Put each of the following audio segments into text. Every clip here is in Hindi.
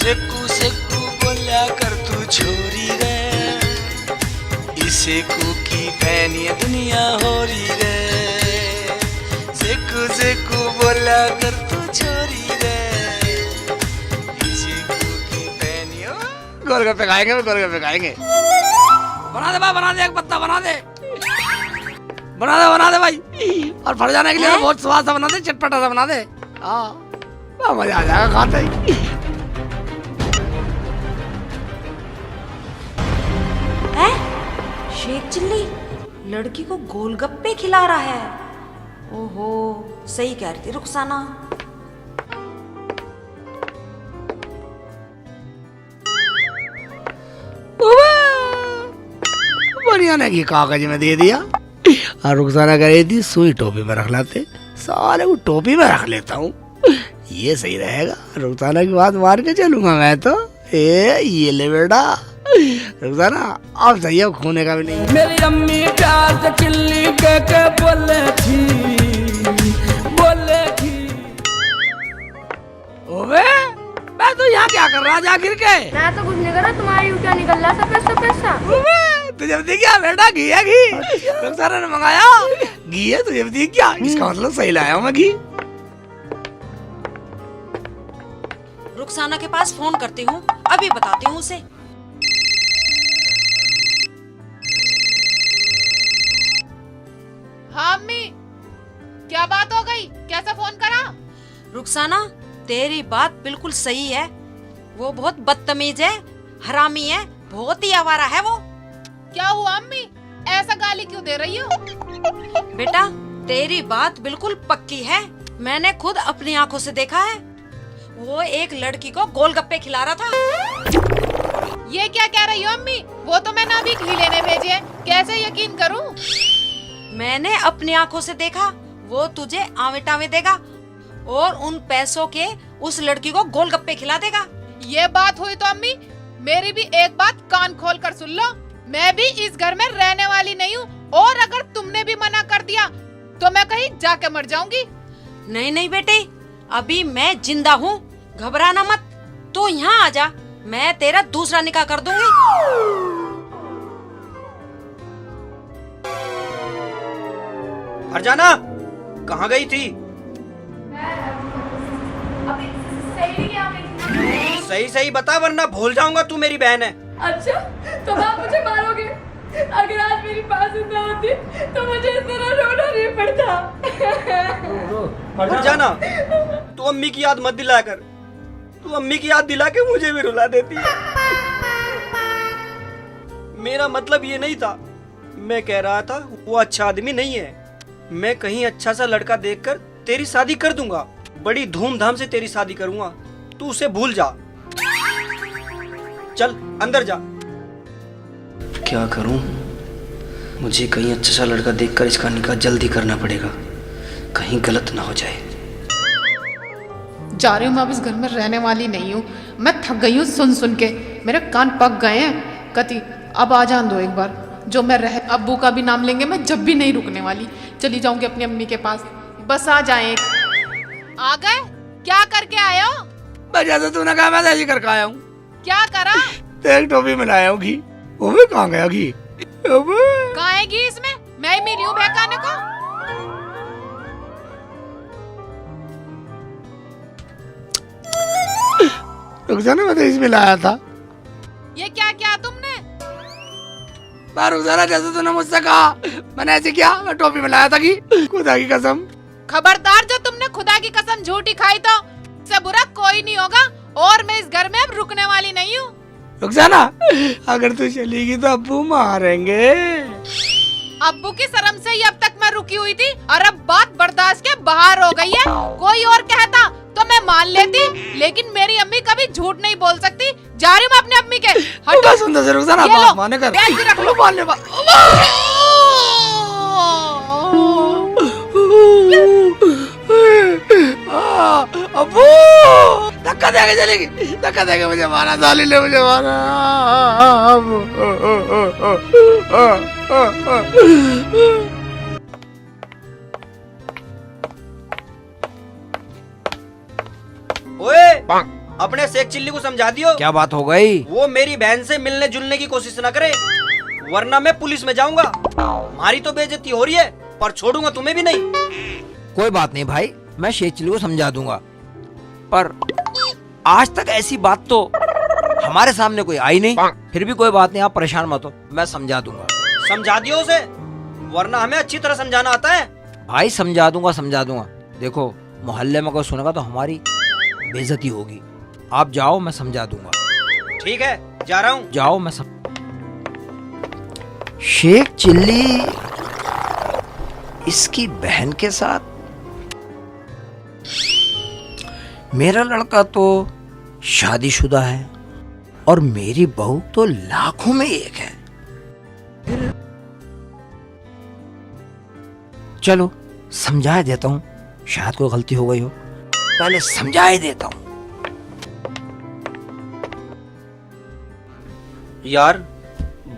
सेकू सेकू बोला कर तू छोरी रे, इसे कू की फैनी दुनिया हो रही रे। सेकू सेकू बोला कर तू छोरी रे, इसे कू की फैनी। गोलगप्पे खाएंगे, गोलगप्पे खाएंगे। बना दे भाई, बना दे, एक पत्ता बना दे, बना दे भाई। और फट जाने के लिए बहुत स्वाद सा बना दे, चटपटा सा बना दे। हाँ मजा आ जाएगा खाते ही। शेख चिल्ली लड़की को गोलगप्पे खिला रहा है। ओहो, सही कह रही थी रुखसाना। बढ़िया ने की कागज में दे दिया और रुखसाना कह रही थी सुई टोपी में रख लाते। सारे को टोपी में रख लेता हूँ, ये सही रहेगा। रुखसाना की बात मार के चलूंगा मैं तो। ये ले बेटा रुखसाना, अब सही है, खोने का भी नहीं। मेरी अम्मी प्यार से चिल्ली के बोले थी। ओबे मैं तो यहाँ क्या कर रहा जाकिर के? मैं तो कुछ नहीं कर रहा, तुम्हारी क्या निकल रहा सफेद पैसा। तुझे भी दिख गया बेटा, घी है घी। रुखसाना ने मंगाया घी है, तुझे भी दिख गया। इसका मतलब सही लाया हूँ मैं घी। रुखसाना के पास फोन करती हूँ, अभी बताती हूँ उसे। हाँ अम्मी, क्या बात हो गई? कैसा फोन करा? रुखसाना तेरी बात बिल्कुल सही है, वो बहुत बदतमीज है, हरामी है, बहुत ही आवारा है वो। क्या हुआ अम्मी, ऐसा गाली क्यों दे रही हो? बेटा तेरी बात बिल्कुल पक्की है, मैंने खुद अपनी आंखों से देखा है। वो एक लड़की को गोलगप्पे खिला रहा था। ये क्या कह रही हो अम्मी? वो तो मैंने अभी घी लेने भेजे हैं, कैसे यकीन करूं? मैंने अपनी आंखों से देखा, वो तुझे आवे टावे देगा और उन पैसों के उस लड़की को गोलगप्पे खिला देगा। ये बात हुई तो अम्मी मेरी भी एक बात कान खोल कर सुन लो, मैं भी इस घर में रहने वाली नहीं हूँ, और अगर तुमने भी मना कर दिया तो मैं कहीं जाके मर जाऊंगी। नहीं नहीं बेटे, अभी मैं जिंदा हूँ, घबराना मत। तू यहाँ आ जा, मैं तेरा दूसरा निकाह कर दूंगी। फरजाना कहाँ गई थी? सही सही बता वरना भूल जाऊंगा तू मेरी बहन है। अच्छा तो आप मुझे मारोगे? अगर आज मेरी बात सुनना होती तो मुझे इस तरह रोना नहीं पड़ता। फरजाना तू अम्मी की याद मत दिलाया कर, तू अम्मी की याद दिला के मुझे भी रुला देती है। मेरा मतलब ये नहीं था, मैं कह रहा था वो अच्छा आदमी नहीं है। मैं कहीं अच्छा सा लड़का देखकर तेरी शादी कर दूंगा, बड़ी धूमधाम से तेरी शादी करूंगा, तू उसे भूल जा। चल अंदर जा। क्या करूं, मुझे कहीं अच्छा सा लड़का देखकर इसका निकाह जल्दी करना पड़ेगा, कहीं गलत ना हो जाए। जा रही हूँ मैं, अब इस घर में रहने वाली नहीं हूँ। मैं थक गई हूँ सुन सुन के, मेरे कान पक गए हैं। कति अब आ जान दो एक बार, जो मैं रह अब्बू का भी नाम लेंगे मैं जब भी नहीं रुकने वाली, चली जाऊंगी अपनी अम्मी के पास, बस आ जाए। आ गए? क्या करके आए हो? जैसे तूने कहा मैं ऐसे करके आया हूँ। क्या करा? तेरी टोपी में लाया हूँ घी। वो भी कहाँ गया घी? कहाँ है घी इसमें? मैं ही मिली हूँ बहकाने को। रुक जाना, मैं तो इसमें लाया था। ये क्या किया तुमने? रुक जाना, जैसे तूने मुझसे कहा मैंने ऐसे किया, मैं टोपी में लाया था घी। खुदा की कसम। खबरदार, जो तुमने खुदा की कसम झूठी खाई तो इससे बुरा कोई नहीं होगा, और मैं इस घर में अब रुकने वाली नहीं हूँ। रुक जाना, अगर तू चलेगी तो अब्बू मारेंगे। अब्बू की शर्म से ही अब तक मैं रुकी हुई थी, और अब बात बर्दाश्त के बाहर हो गई है। कोई और कहता तो मैं मान लेती, लेकिन मेरी अम्मी कभी झूठ नहीं बोल सकती। जा रही हूँ मैं अपनी अम्मी के। हटो सुंदर से, रुक जाना, बात माने कर। बैग भी रख लो। मानने बा। अब्बू धक्का देके चलेगी, धक्का देके मुझे मारा, साली ने मुझे मारा। ओए अपने शेख चिल्ली को समझा दियो क्या बात हो गई? वो मेरी बहन से मिलने जुलने की कोशिश न करे, वरना मैं पुलिस में जाऊंगा। हमारी तो बेइज्जती हो रही है, पर छोड़ूंगा तुम्हें भी नहीं। कोई बात नहीं भाई, मैं शेख चिल्ली को समझा दूंगा, पर आज तक ऐसी बात तो हमारे सामने कोई आई नहीं। फिर भी कोई बात नहीं, आप परेशान मत हो, मैं समझा दूंगा। समझा दियो उसे, वरना हमें अच्छी तरह समझाना आता है। भाई समझा दूंगा, समझा दूंगा। देखो मोहल्ले में कोई सुनेगा तो हमारी बेइज्जती होगी। आप जाओ, मैं समझा दूंगा। ठीक है, जा रहा हूँ। जाओ, मैं सब शेख चिल्ली इसकी बहन के साथ, मेरा लड़का तो शादीशुदा है और मेरी बहू तो लाखों में एक है। चलो समझा देता हूँ, शायद कोई गलती हो गई हो, पहले समझा ही देता हूँ। यार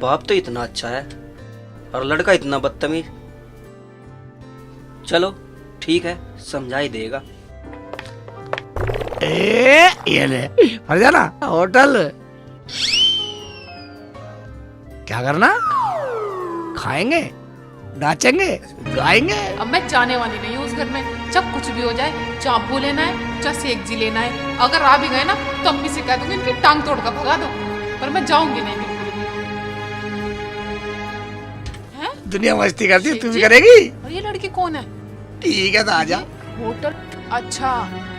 बाप तो इतना अच्छा है और लड़का इतना बदतमीज। चलो ठीक है, समझा ही देगा। ये ले फरजाना, होटल क्या करना? खाएंगे, नाचेंगे, गाएंगे। अब मैं जाने वाली नहीं हूँ उस घर में। जब कुछ भी हो जाए, चाहे अब्बू लेना है चाहे शेख जी लेना है, अगर आ भी गए ना तो अम्मी से कह दूंगी इनकी टांग तोड़ कर भगा दो, पर मैं जाऊंगी नहीं बिल्कुल भी। हैं? दुनिया मस्ती करती है, शेख तू भी जी? करेगी? और ये लड़की कौन है? ठीक है तो आजा। होटल? अच्छा,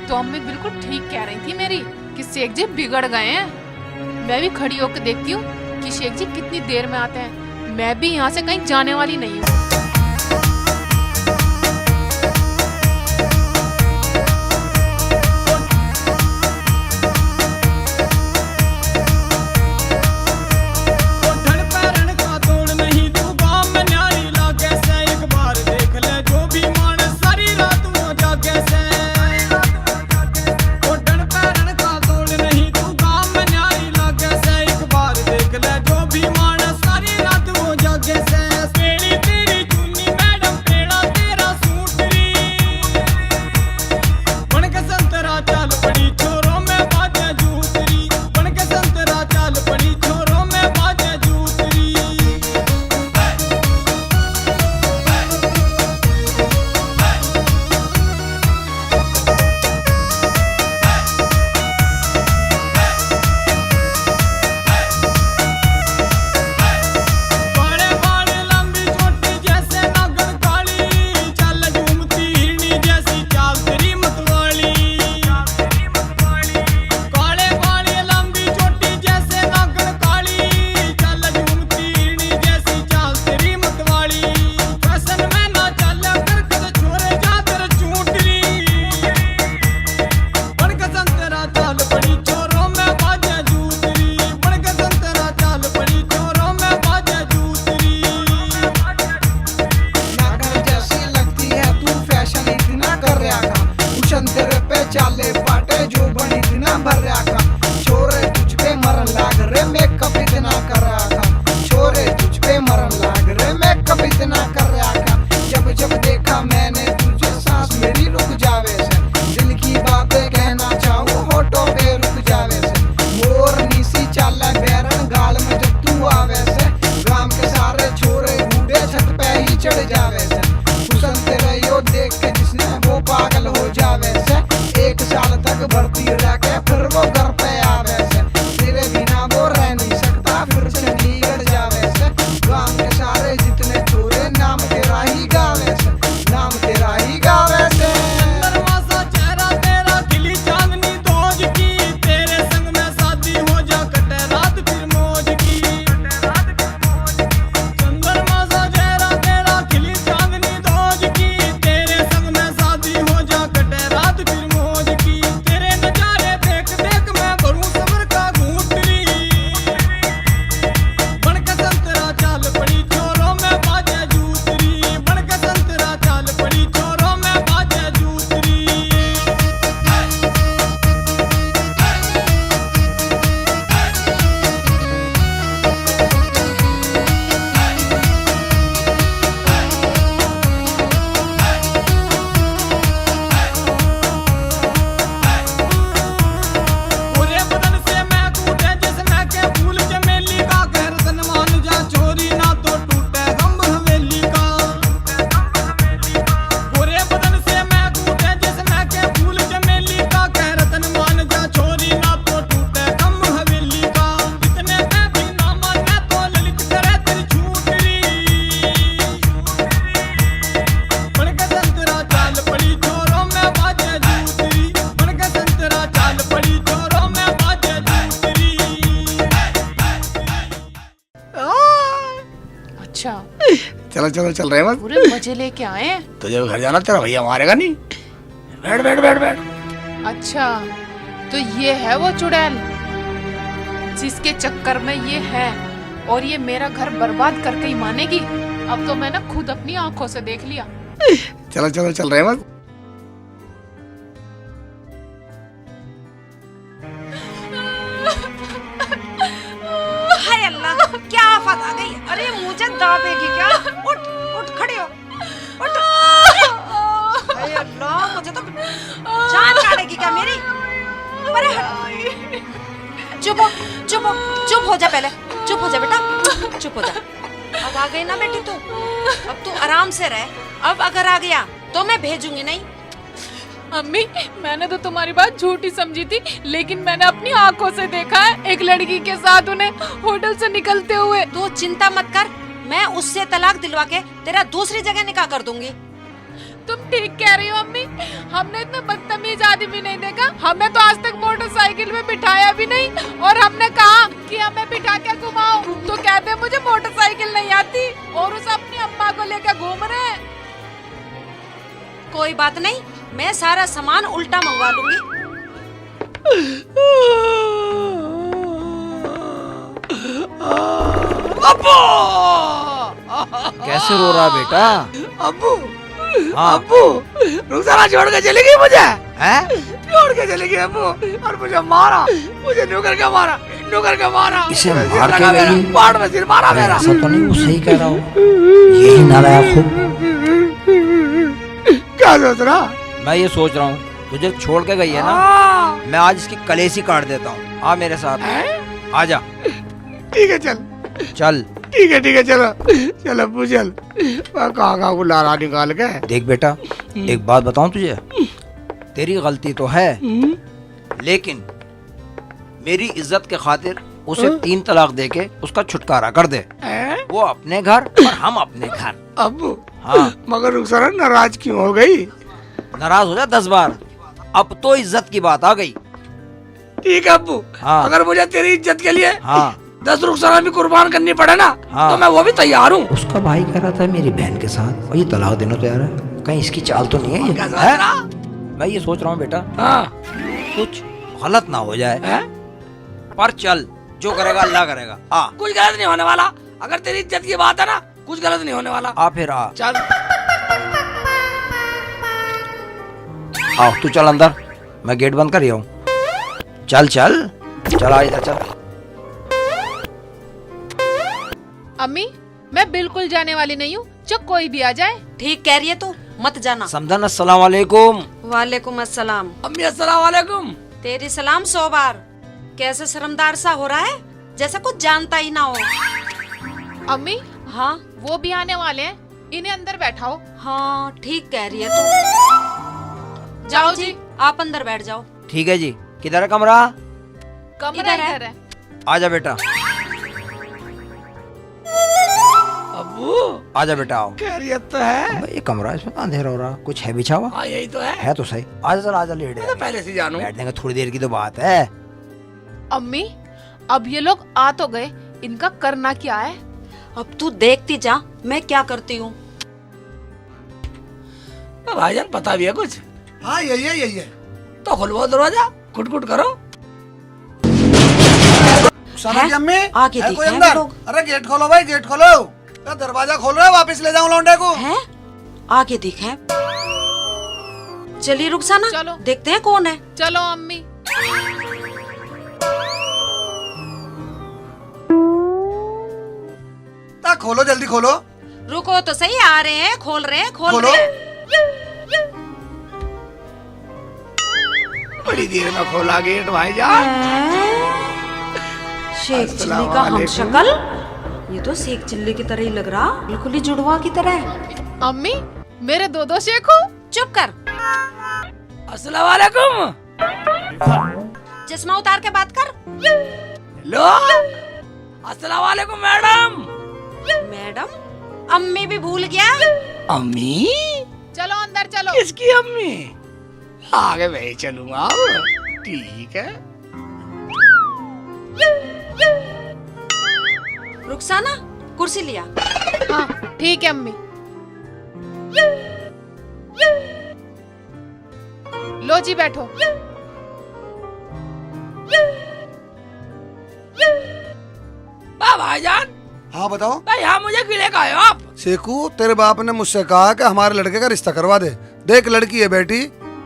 तो अम्मी बिल्कुल ठीक कह रही थी मेरी कि शेख जी बिगड़ गए हैं। मैं भी खड़ी होकर देखती हूँ कि शेख जी कितनी देर में आते हैं। मैं भी यहाँ से कहीं जाने वाली नहीं हूँ। चलो चलो चल रहे हैं बस। पूरे मजे लेके आए हैं। तुझे भी घर जाना, तेरा भैया मारेगा नहीं। बैठ बैठ बैठ बैठ। अच्छा तो ये है वो चुड़ैल जिसके चक्कर में ये है, और ये मेरा घर बर्बाद करके ही मानेगी। अब तो मैंने खुद अपनी आंखों से देख लिया। चलो चलो चल रहे हैं बस। हाय अल्लाह, क्या आफत आ गई। अरे मुझे दाबेगी क्या। उठ उठ, खड़ी हो, उठ। हाय अल्लाह, मुझे तो जान काटेगी क्या मेरी। अरे हट। चुप हो, चुप हो, चुप हो जा पहले। चुप हो जा बेटा, चुप हो जा। अब आ गई ना बेटी तू, अब तू आराम से रह। अब अगर आ गया तो मैं भेजूंगी नहीं। अम्मी मैंने तो तुम्हारी बात झूठी समझी थी, लेकिन मैंने अपनी आंखों से देखा है एक लड़की के साथ उन्हें होटल से निकलते हुए। तू चिंता मत कर, मैं उससे तलाक दिलवा के तेरा दूसरी जगह निकाह कर दूंगी। तुम ठीक कह रही हो अम्मी, हमने इतना बदतमीज आदमी नहीं देखा। हमें तो आज तक मोटरसाइकिल में बिठाया भी नहीं, और हमने कहा कि हमें बिठा के घुमाओ तो कहते मुझे मोटरसाइकिल नहीं आती, और उस अपनी अम्मा को लेकर घूम रहे हैं। कोई बात नहीं, मैं सारा सामान उल्टा मंगवा लूंगी। अब्बू, कैसे रो रहा बेटा? अब्बू, हाँ। अब्बू, रुखसाना छोड़ के चली गई मुझे। हैं? छोड़ के चली गई अब्बू, और मुझे मारा। मुझे नुकर के मारा, नुकर के मारा। इसे सिर मार के लगा मेरा, गई? पाड़ में सिर मारा मेरा। ऐसा तो नहीं, वो सही कह रहा हो। यही नालायक हो। क्या सोच रहा? मैं ये सोच रहा हूँ तुझे छोड़ के गई है ना, मैं आज इसकी कलेसी काट देता हूँ। आ मेरे साथ, आ जा। ठीक है चल, चल। ठीक है चलो चल अब्बू चल। कहाँ को लारा निकाल के। देख बेटा, एक बात बताऊं तुझे, तेरी गलती तो है, लेकिन मेरी इज्जत के खातिर उसे 3 तलाक देके उसका छुटकारा कर दे। वो अपने घर और हम अपने घर। अब्बू, हाँ। मगर रुखसाना नाराज क्यों हो गई? नाराज हो जा 10 बार, अब तो इज्जत की बात आ गई। ठीक है अब्बू, हाँ। अगर मुझे तेरी इज्जत के लिए हाँ 10 रुखसाना भी कुर्बान करनी पड़े ना, हाँ। तो मैं वो भी तैयार हूँ। उसका भाई कह रहा था मेरी बहन के साथ, और ये तलाक देना तो यार कहीं इसकी चाल तो नहीं है ये? क्या सोच है? रहा? मैं ये सोच रहा हूँ बेटा, हाँ। कुछ गलत ना हो जाए। है? पर चल, जो करेगा अल्लाह करेगा। आ कुछ गलत नहीं होने वाला। अगर तेरी इज्जत की बात है ना, कुछ गलत नहीं होने वाला। आ फिर आ चल आओ, तू चल अंदर, मैं गेट बंद कर रही हूँ। चल चल चल, आ इधर चल। अम्मी मैं बिल्कुल जाने वाली नहीं हूँ, जब कोई भी आ जाए। ठीक कह रही है तू, मत जाना। समझन, अस्सलाम वालेकुम। वालेकुम अस्सलाम। अम्मी अस्सलाम वालेकुम। तेरी सलाम 100 बार। कैसे शर्मदार सा हो रहा है, जैसे कुछ जानता ही ना हो। अम्मी हाँ वो भी आने वाले हैं, इन्हें अंदर बैठाओ। हाँ, ठीक कह रही है तू। जाओ जी, आप अंदर बैठ जाओ। ठीक है जी। किधर है कमरा? कमरा इधर है। इधर है। आजा बेटा, अब्बू, आजा बेटा, आओ। खैरियत तो है? अबे, ये कमरा, इसमें कहाँ अंधेरा हो रहा? कुछ है बिछा हुआ? हाँ यही तो है। तो सही। आजा चल, आजा, लेट मैं तो जा। पहले से जानू। बैठ देंगे, थोड़ी देर की तो बात है। अम्मी अब ये लोग आ तो गए, इनका करना क्या है? अब तू देखती जा मैं क्या करती हूँ। भाईजान पता भी है कुछ? हाँ यही है। तो खुलवाओ दरवाजा, कुट करो। है? अम्मी आगे है दिख कोई रहे हैं अंदर? लोग। अरे गेट खोलो भाई, गेट खोलो। क्या दरवाजा खोल रहे हो? वापस ले जाऊं लौंडे को? है? आगे दिख है। चलिए रुखसाना, चलो। देखते हैं कौन है। चलो अम्मी। ता खोलो, जल्दी खोलो। रुको तो सही, आ रहे हैं, खोल रहे हैं, खोल खोलो। रहे हैं। बड़ी देर में खोला गेट भाईजान। शेख चिल्ली का हम शक्ल, ये तो शेख चिल्ली की तरह ही लग रहा, बिल्कुल ही जुड़वा की तरह। अम्मी मेरे दो शेख हो। चुप कर, अस्सलाम वालेकुम। चश्मा उतार के बात कर। लो, अस्सलाम वालेकुम मैडम। मैडम, अम्मी भी भूल गया। अम्मी? चलो अंदर चलो। किसकी अम्मी? आगे मैं ही चलूंगा। ठीक है। रुखसाना, कुर्सी लिया। हाँ ठीक है अम्मी। लो जी बैठो। भाईजान, हाँ बताओ। भाई यहाँ मुझे क्यों लेकर आए हो आप? शेखू, तेरे बाप ने मुझसे कहा कि हमारे लड़के का रिश्ता करवा दे। देख लड़की है बेटी,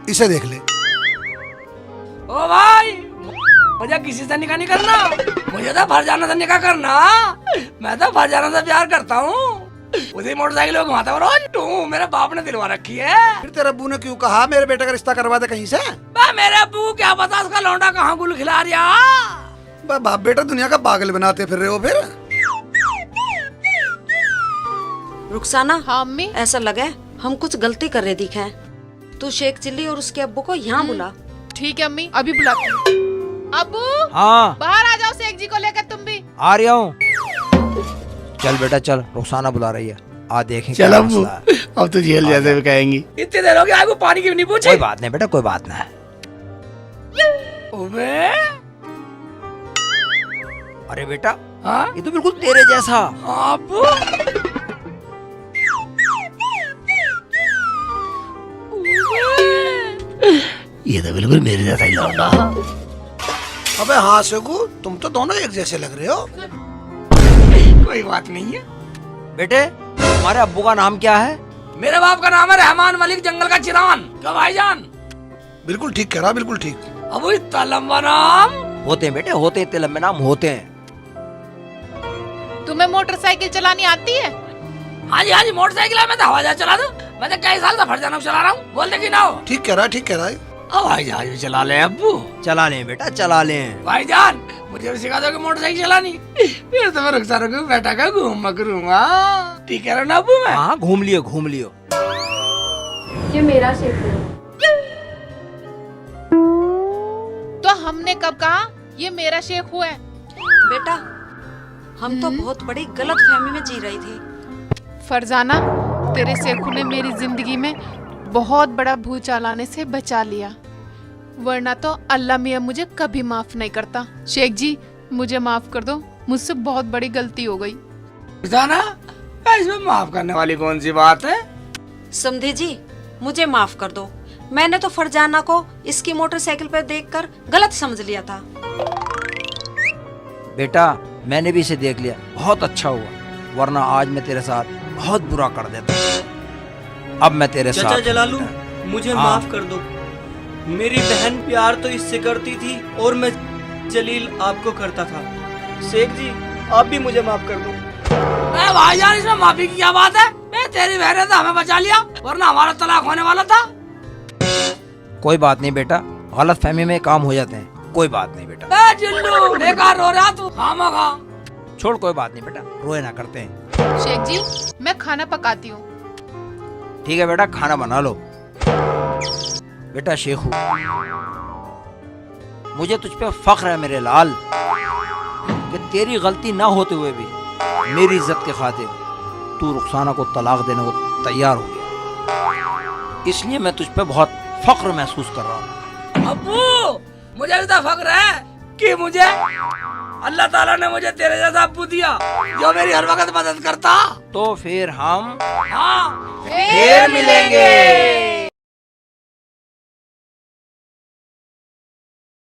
इसे देख ले। ओ भाई, मुझे किसी से निकाह नहीं करना, मुझे तो फरजाना से निकाह करना। मैं तो फरजाना से प्यार करता हूँ, उसी मोटरसाइकिल में घुमाता हूँ रोज। तू मेरे बाप ने दिलवा रखी है। फिर तेरे अब्बू ने क्यों कहा मेरे बेटे का रिश्ता करवा दे कहीं से? मेरे अब्बू को क्या पता उसका लौंडा कहाँ गुल खिला रहा। बाप बेटा दुनिया का पागल बनाते फिर रहे हो फिर। रुखसाना, हाँ अम्मी। ऐसा लगे हम कुछ गलती कर रहे दिखे। तू शेख चिल्ली और उसके अब्बू को यहाँ बुला। ठीक है अम्मी, अभी बुलाती हूँ। अब्बू, हाँ बाहर आ जाओ, शेख जी को लेकर तुम भी। आ रहा हूँ। चल बेटा चल, रुखसाना बुला रही है, आ देखें चल क्या अब्बू, मसला है। अब तो जेल जैसे भी कहेंगी। इतनी देर हो गई, आपको पानी की भी नहीं पूछी। कोई बात नहीं बेटा, कोई बात नहीं। ओबे, अरे बेटा, हाँ ये तो बिल्कुल तेरे जैसा। अब्बू, ये तो बिल्कुल मेरे जैसा ही लौंडा। अबे हाँ शेखू, तुम तो दोनों एक जैसे लग रहे हो। कोई बात नहीं है। बेटे, तुम्हारे अब्बू का नाम क्या है? मेरे बाप का नाम है रहमान मलिक जंगल का चिरान। क्यों भाईजान? बिल्कुल ठीक कह रहा, बिल्कुल ठीक। अब इतना लंबा नाम होते हैं बेटे, होते हैं, इतने लंबे नाम होते हैं। तुम्हें मोटरसाइकिल चलानी आती है? हाँ जी मोटरसाइकिल है, मैं तो हवाई जहाज चला दूं। मैं तो कई साल से फरजाना चला रहा हूँ। बोल दे कि ना हो। ठीक कह रहा है, ठीक कह रहा है। हवाई जहाज भी चला ले अब्बू। चला लें बेटा, चला लें। भाईजान, मुझे भी सिखा दोगे मोटरसाइकिल चलानी? फिर तो मैं रुखसाना को बैठा कर घूम करूंगा। ठीक है ना अब्बू? मैं हाँ घूम लियो, घूम लियो। ये मेरा शेख है। तो हमने कब कहा ये मेरा शेख हुआ है? बेटा, हम तो बहुत बड़ी गलत फहमी में जी रही थी। फरजाना, तेरे शेखू ने मेरी जिंदगी में बहुत बड़ा भूचाल आने से बचा लिया, वरना तो अल्लाह मियाँ मुझे कभी माफ नहीं करता। शेख जी, मुझे माफ कर दो, मुझसे बहुत बड़ी गलती हो गई। रुखसाना, इसमें माफ करने वाली कौन सी बात है? समधी जी, मुझे माफ कर दो। मैंने तो फरजाना को इसकी मोटरसाइकिल पर देखकर गलत समझ लिया था। बेटा, मैंने भी इसे देख लिया, बहुत अच्छा हुआ, वरना आज मैं तेरे साथ बहुत बुरा कर देता। अब मैं तेरे चाचा साथ जलालू, मुझे हाँ। माफ कर दो। मेरी बहन प्यार तो इससे करती थी और मैं जलील आपको करता था। शेख जी, आप भी मुझे माफ कर दो। भाईजान, इसमें माफी की क्या बात है? मैं तेरी बहन ने तो हमें बचा लिया, वरना हमारा तलाक होने वाला था। कोई बात नहीं बेटा, गलत फहमी में काम हो जाते हैं, कोई बात नहीं बेटा। जिल्लू, बेकार रो रहा तू। खामखा। छोड़, कोई बात नहीं बेटा, रोए ना करते हैं। शेख जी, मैं खाना पकाती हूँ। ठीक है बेटा, खाना बना लो। बेटा शेखू, मुझे तुझ पे फख्र है मेरे लाल, कि तेरी गलती ना होते हुए भी मेरी इज्जत के खातिर तू रुखसाना को तलाक देने को तैयार हो गया। इसलिए मैं तुझ पे बहुत फख्र महसूस कर रहा हूँ। अब्बू, मुझे भी तो फख्र है कि मुझे अल्लाह ताला ने मुझे तेरे जैसा अब्बू दिया, जो मेरी हर वक्त मदद करता। तो फिर हम हाँ, फिर मिलेंगे।